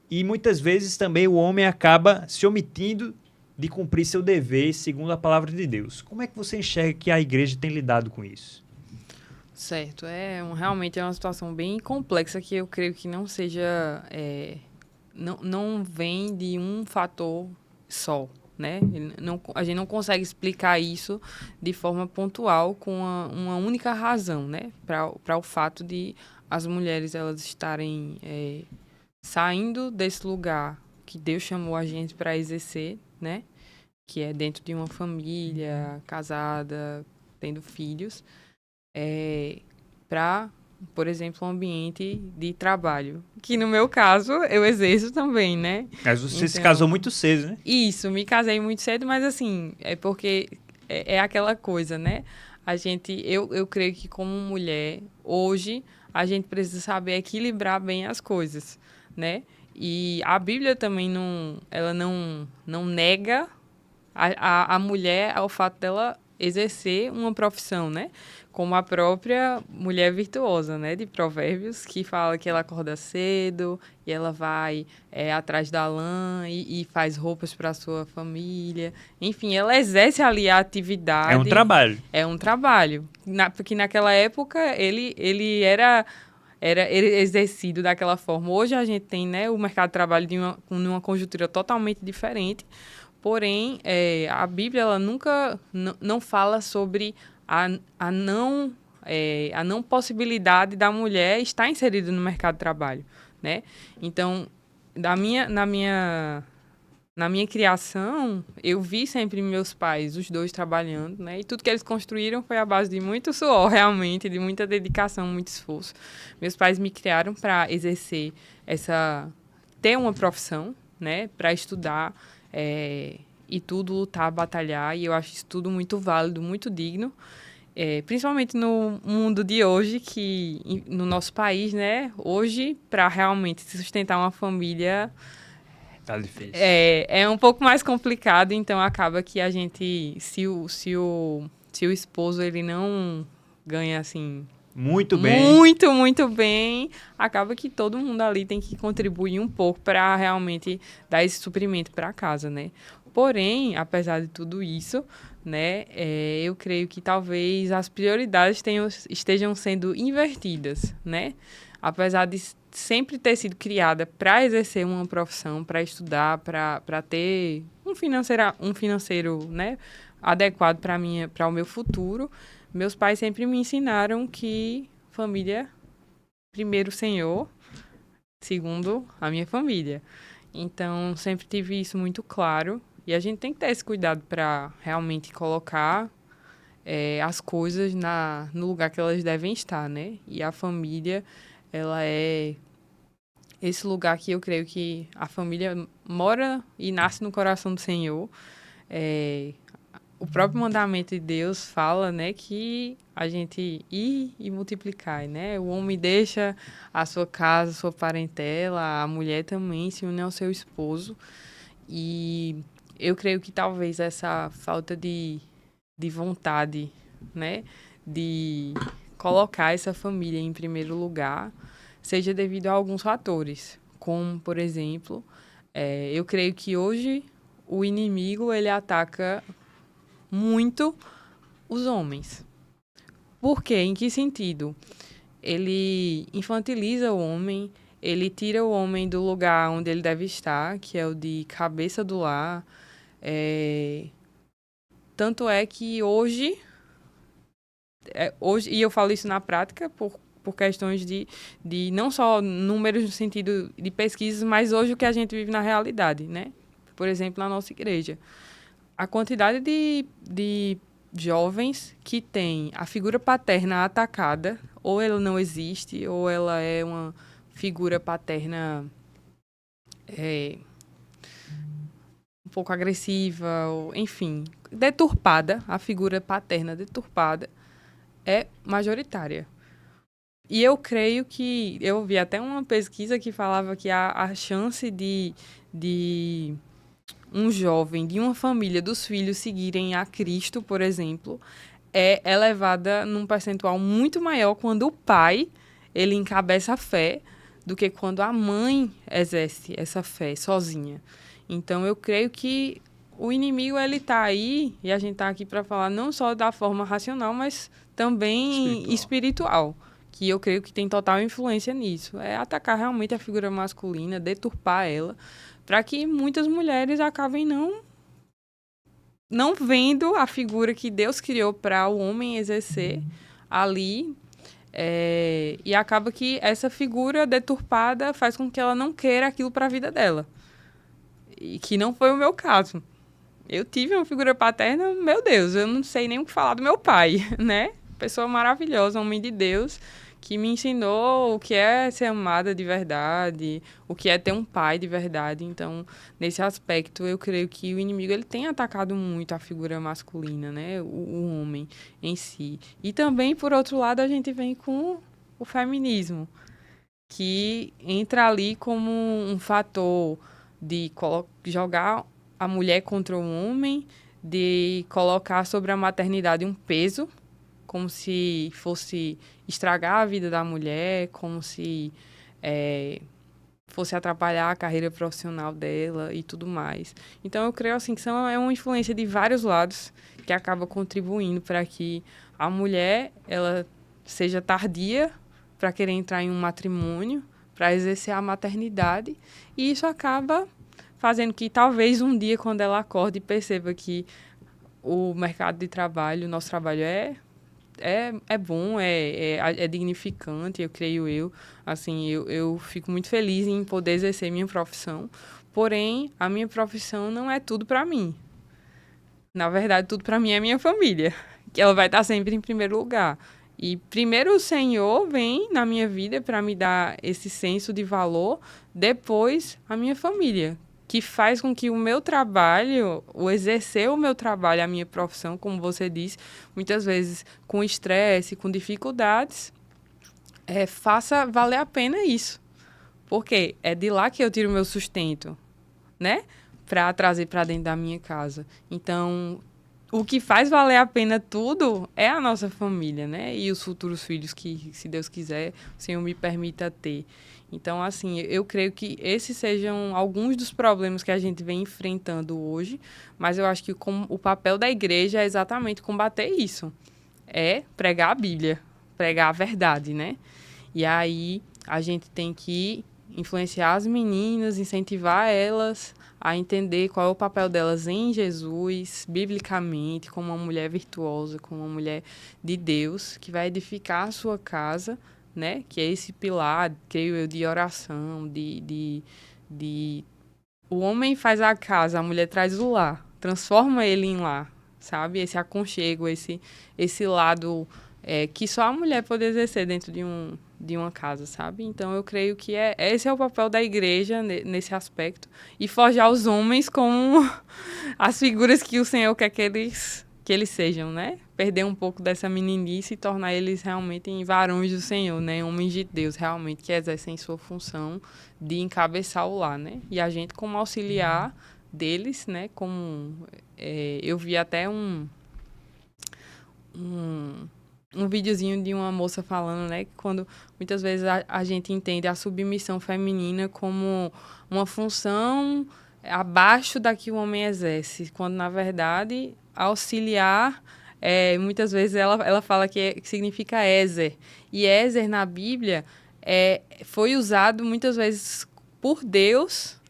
e muitas vezes também o homem acaba se omitindo de cumprir seu dever segundo a palavra de Deus. Como é que você enxerga que a igreja tem lidado com isso? Certo, realmente é uma situação bem complexa que eu creio que não seja, não vem de um fator só, né? A gente não consegue explicar isso de forma pontual com uma única razão, né? Para o fato de as mulheres elas estarem saindo desse lugar que Deus chamou a gente para exercer, né? Que é dentro de uma família, casada, tendo filhos, para, por exemplo, um ambiente de trabalho. Que no meu caso, eu exerço também, né? Mas você se casou muito cedo, né? Isso, me casei muito cedo, mas assim, é porque é aquela coisa, né? Eu creio que como mulher, hoje, a gente precisa saber equilibrar bem as coisas, né? E a Bíblia também ela não nega a mulher ao fato dela exercer uma profissão, né? Como a própria mulher virtuosa, né? De Provérbios, que fala que ela acorda cedo e ela vai atrás da lã e faz roupas para a sua família. Enfim, ela exerce ali a atividade. É um trabalho. É um trabalho. Porque naquela época ele era exercido daquela forma. Hoje a gente tem, né, o mercado de trabalho numa conjuntura totalmente diferente. Porém, a Bíblia ela nunca não fala sobre a não possibilidade da mulher estar inserida no mercado de trabalho, né? Então, na minha criação, eu vi sempre meus pais, os dois trabalhando, né? E tudo que eles construíram foi à base de muito suor, realmente, de muita dedicação, muito esforço. Meus pais me criaram para exercer ter uma profissão, né? Para estudar, e tudo, lutar, batalhar, e eu acho isso tudo muito válido, muito digno, principalmente no mundo de hoje, no nosso país, né, hoje, para realmente sustentar uma família, tá difícil. É um pouco mais complicado, então acaba que a gente, se o esposo, ele não ganha, assim... Muito bem. Muito, muito bem. Acaba que todo mundo ali tem que contribuir um pouco para realmente dar esse suprimento para casa, né? Porém, apesar de tudo isso, né? Eu creio que talvez as prioridades estejam sendo invertidas, né? Apesar de sempre ter sido criada para exercer uma profissão, para estudar, para ter um financeiro, né, adequado para o meu futuro, meus pais sempre me ensinaram que família, primeiro o Senhor, segundo a minha família. Então, sempre tive isso muito claro. E a gente tem que ter esse cuidado para realmente colocar as coisas no lugar que elas devem estar, né? E a família, ela é esse lugar que eu creio que a família mora e nasce no coração do Senhor. O próprio mandamento de Deus fala, né, que a gente ir e multiplicar, né? O homem deixa a sua casa, a sua parentela, a mulher também se une ao seu esposo. E eu creio que talvez essa falta de vontade, né, de colocar essa família em primeiro lugar, seja devido a alguns fatores, como, por exemplo, eu creio que hoje o inimigo ele ataca muito os homens. Por quê? Em que sentido? Ele infantiliza o homem, ele tira o homem do lugar onde ele deve estar, que é o de cabeça do lar. Tanto é que hoje, e eu falo isso na prática por questões de não só números no sentido de pesquisas, mas hoje o que a gente vive na realidade, né? Por exemplo, na nossa igreja. A quantidade de jovens que têm a figura paterna atacada, ou ela não existe, ou ela é uma figura paterna um pouco agressiva, ou, enfim, deturpada, a figura paterna deturpada, é majoritária. E eu creio que, eu vi até uma pesquisa que falava que a chance de um jovem de uma família dos filhos seguirem a Cristo, por exemplo, é elevada num percentual muito maior quando o pai ele encabeça a fé do que quando a mãe exerce essa fé sozinha. Então eu creio que o inimigo ele está aí e a gente está aqui para falar não só da forma racional, mas também espiritual, que eu creio que tem total influência nisso. É atacar realmente a figura masculina, deturpar ela, para que muitas mulheres acabem não vendo a figura que Deus criou para o homem exercer ali. E acaba que essa figura deturpada faz com que ela não queira aquilo para a vida dela. E que não foi o meu caso. Eu tive uma figura paterna, meu Deus, eu não sei nem o que falar do meu pai, né? Pessoa maravilhosa, homem de Deus, que me ensinou o que é ser amada de verdade, o que é ter um pai de verdade. Então, nesse aspecto, eu creio que o inimigo ele tem atacado muito a figura masculina, né? O homem em si. E também, por outro lado, a gente vem com o feminismo, que entra ali como um fator de jogar a mulher contra o homem, de colocar sobre a maternidade um peso, como se fosse estragar a vida da mulher, como se fosse atrapalhar a carreira profissional dela e tudo mais. Então, eu creio assim, que é uma influência de vários lados que acaba contribuindo para que a mulher ela seja tardia para querer entrar em um matrimônio, para exercer a maternidade, e isso acaba fazendo que talvez um dia, quando ela acorde e perceba que o mercado de trabalho, o nosso trabalho é bom, é dignificante, eu creio. Assim, eu fico muito feliz em poder exercer minha profissão, porém, a minha profissão não é tudo para mim. Na verdade, tudo para mim é minha família, que ela vai estar sempre em primeiro lugar. E primeiro o Senhor vem na minha vida para me dar esse senso de valor, depois a minha família, que faz com que o meu trabalho, o exercer o meu trabalho, a minha profissão, como você disse, muitas vezes com estresse, com dificuldades, faça valer a pena isso. Porque é de lá que eu tiro o meu sustento, né? Para trazer para dentro da minha casa. Então, o que faz valer a pena tudo é a nossa família, né? E os futuros filhos que, se Deus quiser, o Senhor me permita ter. Então, assim, eu creio que esses sejam alguns dos problemas que a gente vem enfrentando hoje, mas eu acho que o papel da igreja é exatamente combater isso. É pregar a Bíblia, pregar a verdade, né? E aí a gente tem que influenciar as meninas, incentivar elas a entender qual é o papel delas em Jesus, biblicamente, como uma mulher virtuosa, como uma mulher de Deus, que vai edificar a sua casa, né? Que é esse pilar, creio eu, de oração, de... O homem faz a casa, a mulher traz o lar, transforma ele em lar, sabe? Esse aconchego, esse lado que só a mulher pode exercer dentro de uma casa, sabe? Então, eu creio que esse é o papel da igreja nesse aspecto. E forjar os homens como as figuras que o Senhor quer que eles sejam, né? Perder um pouco dessa meninice e tornar eles realmente em varões do Senhor, né? Homens de Deus, realmente, que exercem sua função de encabeçar o lar, né? E a gente, como auxiliar deles, né? Como eu vi até um videozinho de uma moça falando, né, que quando muitas vezes a gente entende a submissão feminina como uma função abaixo da que o homem exerce, quando na verdade auxiliar, muitas vezes ela fala que significa Ézer, e Ézer na Bíblia foi usado muitas vezes por Deus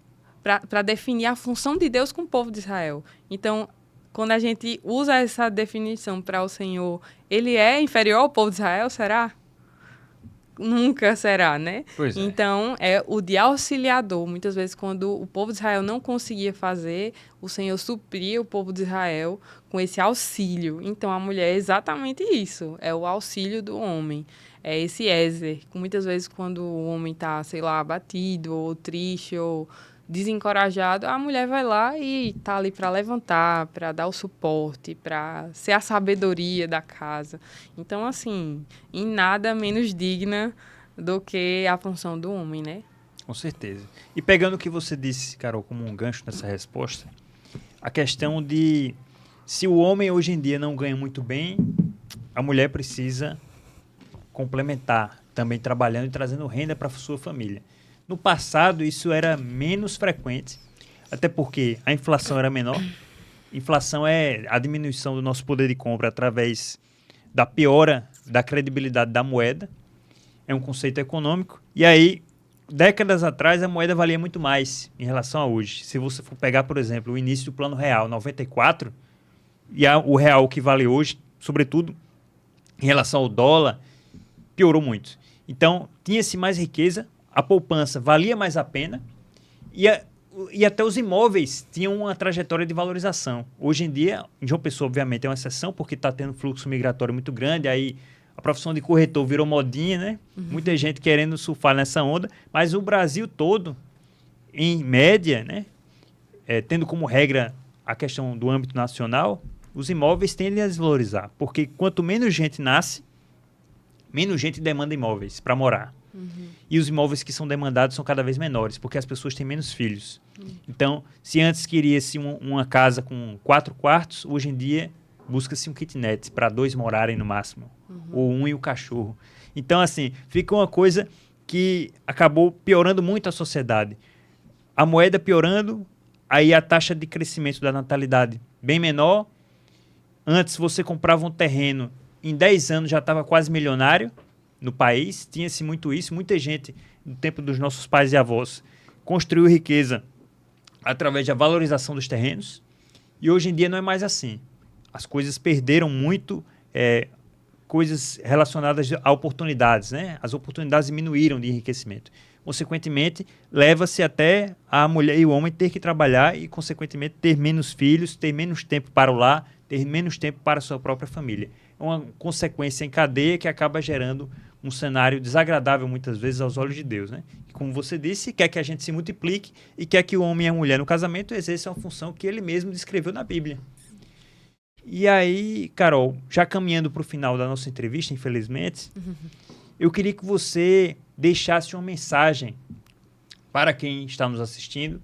para definir a função de Deus com o povo de Israel. Então, quando a gente usa essa definição para o Senhor, ele é inferior ao povo de Israel, será? Nunca será, né? Pois é. Então, é o de auxiliador. Muitas vezes, quando o povo de Israel não conseguia fazer, o Senhor supria o povo de Israel com esse auxílio. Então, a mulher é exatamente isso. É o auxílio do homem. É esse Ézer. Muitas vezes, quando o homem está, sei lá, abatido, ou triste, ou desencorajado, a mulher vai lá e tá ali para levantar, para dar o suporte, para ser a sabedoria da casa. Então, assim, em nada menos digna do que a função do homem, né? Com certeza. E pegando o que você disse, Carol, como um gancho nessa resposta, a questão de se o homem hoje em dia não ganha muito bem, a mulher precisa complementar, também trabalhando e trazendo renda para sua família. No passado, isso era menos frequente, até porque a inflação era menor. Inflação é a diminuição do nosso poder de compra através da piora da credibilidade da moeda. É um conceito econômico. E aí, décadas atrás, a moeda valia muito mais em relação a hoje. Se você for pegar, por exemplo, o início do Plano Real, 94, e o real que vale hoje, sobretudo em relação ao dólar, piorou muito. Então, tinha-se mais riqueza, a poupança valia mais a pena e até os imóveis tinham uma trajetória de valorização. Hoje em dia, em João Pessoa, obviamente, é uma exceção, porque está tendo um fluxo migratório muito grande, aí a profissão de corretor virou modinha, né? Uhum. Muita gente querendo surfar nessa onda, mas o Brasil todo, em média, né? Tendo como regra a questão do âmbito nacional, os imóveis tendem a desvalorizar, porque quanto menos gente nasce, menos gente demanda imóveis para morar. Uhum. E os imóveis que são demandados são cada vez menores, porque as pessoas têm menos filhos. Uhum. Então, se antes queria-se uma casa com 4 quartos, hoje em dia busca-se um kitnet para 2 morarem no máximo. Uhum. Ou 1 e o cachorro. Então, assim, fica uma coisa que acabou piorando muito a sociedade. A moeda piorando, aí a taxa de crescimento da natalidade bem menor. Antes você comprava um terreno, em 10 anos já estava quase milionário no país, tinha-se muito isso, muita gente no tempo dos nossos pais e avós construiu riqueza através da valorização dos terrenos, e hoje em dia não é mais assim. As coisas perderam muito coisas relacionadas a oportunidades, né? As oportunidades diminuíram de enriquecimento. Consequentemente, leva-se até a mulher e o homem ter que trabalhar e, consequentemente, ter menos filhos, ter menos tempo para o lar, ter menos tempo para a sua própria família. É uma consequência em cadeia que acaba gerando um cenário desagradável, muitas vezes, aos olhos de Deus, né? E, como você disse, quer que a gente se multiplique e quer que o homem e a mulher no casamento exerçam a função que ele mesmo descreveu na Bíblia. E aí, Carol, já caminhando para o final da nossa entrevista, infelizmente, eu queria que você deixasse uma mensagem para quem está nos assistindo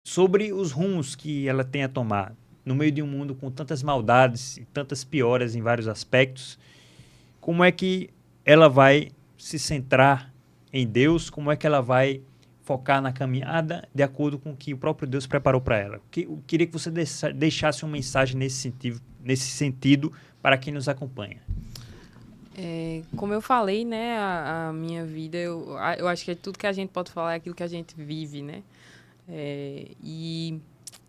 sobre os rumos que ela tem a tomar no meio de um mundo com tantas maldades e tantas pioras em vários aspectos, como é que ela vai se centrar em Deus? Como é que ela vai focar na caminhada de acordo com o que o próprio Deus preparou para ela? Eu queria que você deixasse uma mensagem nesse sentido para quem nos acompanha. Como eu falei, né, a minha vida, eu acho que tudo que a gente pode falar é aquilo que a gente vive, né? E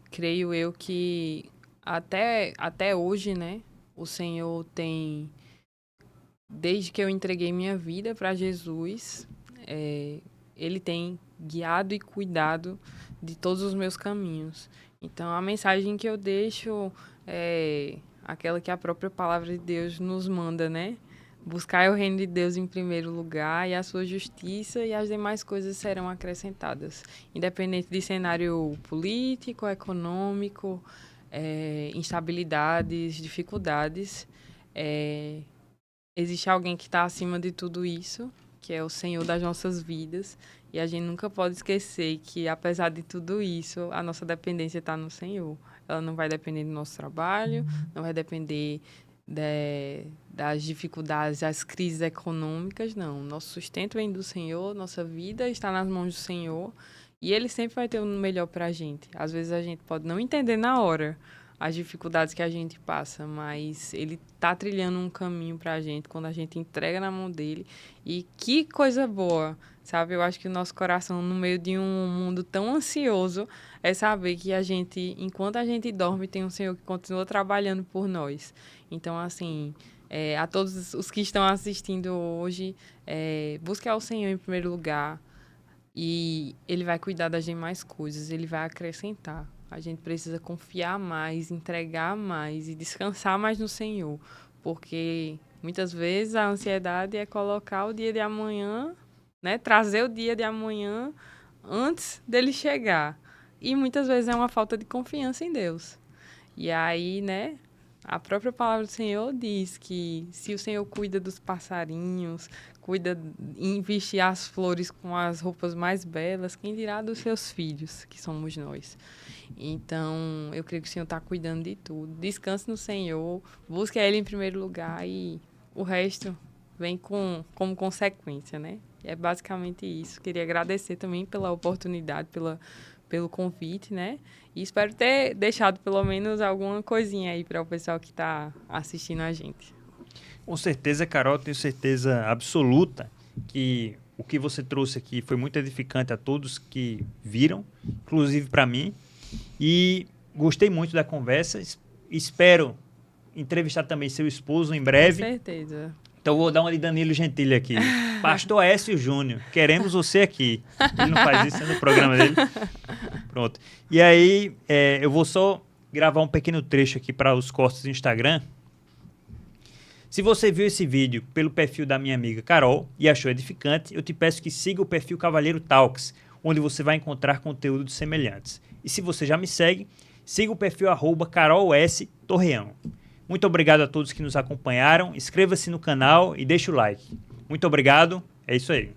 creio eu que até hoje, né, o Senhor tem, desde que eu entreguei minha vida para Jesus, Ele tem guiado e cuidado de todos os meus caminhos. Então, a mensagem que eu deixo é aquela que a própria palavra de Deus nos manda, né? Buscar o reino de Deus em primeiro lugar e a sua justiça, e as demais coisas serão acrescentadas. Independente de cenário político, econômico, instabilidades, dificuldades, existe alguém que está acima de tudo isso, que é o Senhor das nossas vidas. E a gente nunca pode esquecer que, apesar de tudo isso, a nossa dependência está no Senhor. Ela não vai depender do nosso trabalho, não vai depender das dificuldades, das crises econômicas, não. Nosso sustento vem do Senhor, nossa vida está nas mãos do Senhor, e Ele sempre vai ter o melhor para a gente. Às vezes a gente pode não entender na hora as dificuldades que a gente passa, mas Ele está trilhando um caminho para a gente quando a gente entrega na mão dEle. E que coisa boa, sabe? Eu acho que o nosso coração, no meio de um mundo tão ansioso, é saber que a gente, enquanto a gente dorme, tem um Senhor que continua trabalhando por nós. Então, assim, a todos os que estão assistindo hoje, busque ao Senhor em primeiro lugar, e Ele vai cuidar das demais coisas, Ele vai acrescentar. A gente precisa confiar mais, entregar mais e descansar mais no Senhor, porque muitas vezes a ansiedade é colocar o dia de amanhã, né? Trazer o dia de amanhã antes dele chegar. E muitas vezes é uma falta de confiança em Deus. E aí, né, a própria palavra do Senhor diz que se o Senhor cuida dos passarinhos, cuida em vestir as flores com as roupas mais belas, quem dirá dos seus filhos, que somos nós. Então, eu creio que o Senhor está cuidando de tudo. Descanse no Senhor, busque Ele em primeiro lugar e o resto vem como consequência, né? É basicamente isso. Queria agradecer também pela oportunidade, pelo convite, né? E espero ter deixado pelo menos alguma coisinha aí para o pessoal que está assistindo a gente. Com certeza, Carol, tenho certeza absoluta que o que você trouxe aqui foi muito edificante a todos que viram, inclusive para mim. E gostei muito da conversa. Espero entrevistar também seu esposo em breve. Com certeza. Então vou dar uma de Danilo Gentili aqui. Pastor Écio Júnior, queremos você aqui. Ele não faz isso no programa dele. Pronto. E aí, eu vou só gravar um pequeno trecho aqui para os cortes do Instagram. Se você viu esse vídeo pelo perfil da minha amiga Carol e achou edificante, eu te peço que siga o perfil Cavalheiro Talks, onde você vai encontrar conteúdos semelhantes. E se você já me segue, siga o perfil @CarolS Torreão. Muito obrigado a todos que nos acompanharam. Inscreva-se no canal e deixe o like. Muito obrigado. É isso aí.